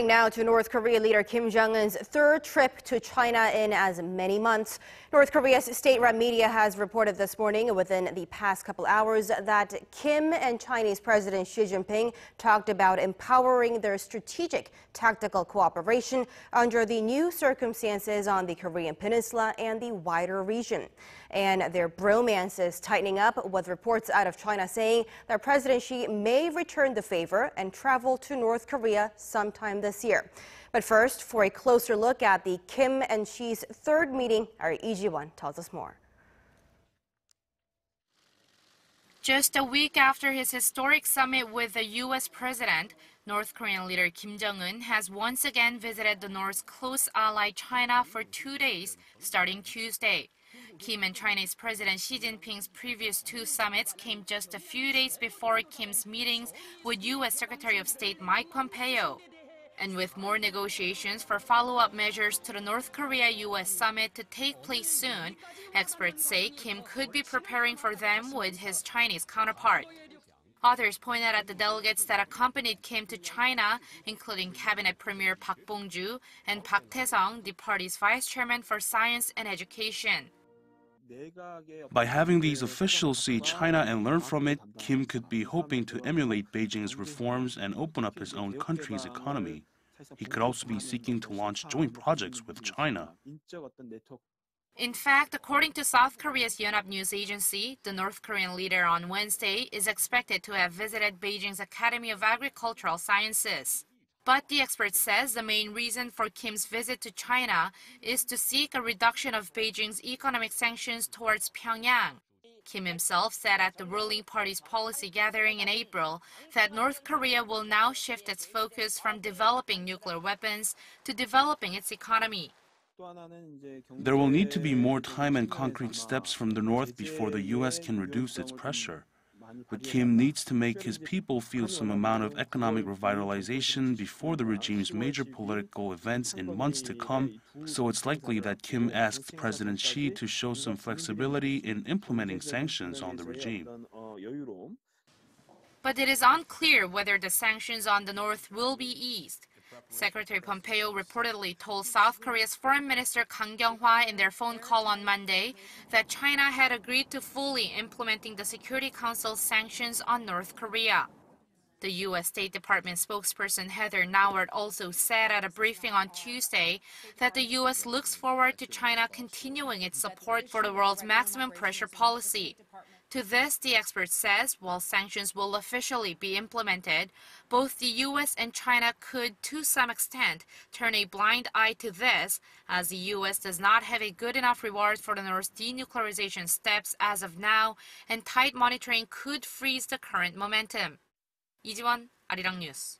Now to North Korea leader Kim Jong-un's third trip to China in as many months. North Korea's state-run media has reported this morning within the past couple hours that Kim and Chinese President Xi Jinping talked about empowering their strategic tactical cooperation under the new circumstances on the Korean Peninsula and the wider region. And their bromance is tightening up, with reports out of China saying that President Xi may return the favor and travel to North Korea sometime this year. But first, for a closer look at the Kim and Xi's third meeting, our Lee Ji-won tells us more. Just a week after his historic summit with the U.S. president, North Korean leader Kim Jong-un has once again visited the North's close ally China for 2 days, starting Tuesday. Kim and Chinese President Xi Jinping's previous two summits came just a few days before Kim's meetings with U.S. Secretary of State Mike Pompeo. And with more negotiations for follow-up measures to the North Korea-U.S. summit to take place soon, experts say Kim could be preparing for them with his Chinese counterpart. Others pointed at the delegates that accompanied Kim to China, including Cabinet Premier Park Bong-ju and Park Tae-sung, the party's vice chairman for science and education. By having these officials see China and learn from it, Kim could be hoping to emulate Beijing's reforms and open up his own country's economy. He could also be seeking to launch joint projects with China. In fact, according to South Korea's Yonhap news agency, the North Korean leader on Wednesday is expected to have visited Beijing's Academy of Agricultural Sciences. But the expert says the main reason for Kim's visit to China is to seek a reduction of Beijing's economic sanctions towards Pyongyang. Kim himself said at the ruling party's policy gathering in April that North Korea will now shift its focus from developing nuclear weapons to developing its economy. There will need to be more time and concrete steps from the North before the U.S. can reduce its pressure. But Kim needs to make his people feel some amount of economic revitalization before the regime's major political events in months to come, so it's likely that Kim asked President Xi to show some flexibility in implementing sanctions on the regime. But it is unclear whether the sanctions on the North will be eased. Secretary Pompeo reportedly told South Korea's Foreign Minister Kang Kyung-hwa in their phone call on Monday that China had agreed to fully implementing the Security Council's sanctions on North Korea. The U.S. State Department spokesperson Heather Nauert also said at a briefing on Tuesday that the U.S. looks forward to China continuing its support for the world's maximum pressure policy. To this, the expert says, while sanctions will officially be implemented, both the U.S. and China could, to some extent, turn a blind eye to this, as the U.S. does not have a good enough reward for the North's denuclearization steps as of now, and tight monitoring could freeze the current momentum. Lee Ji-won, Arirang News.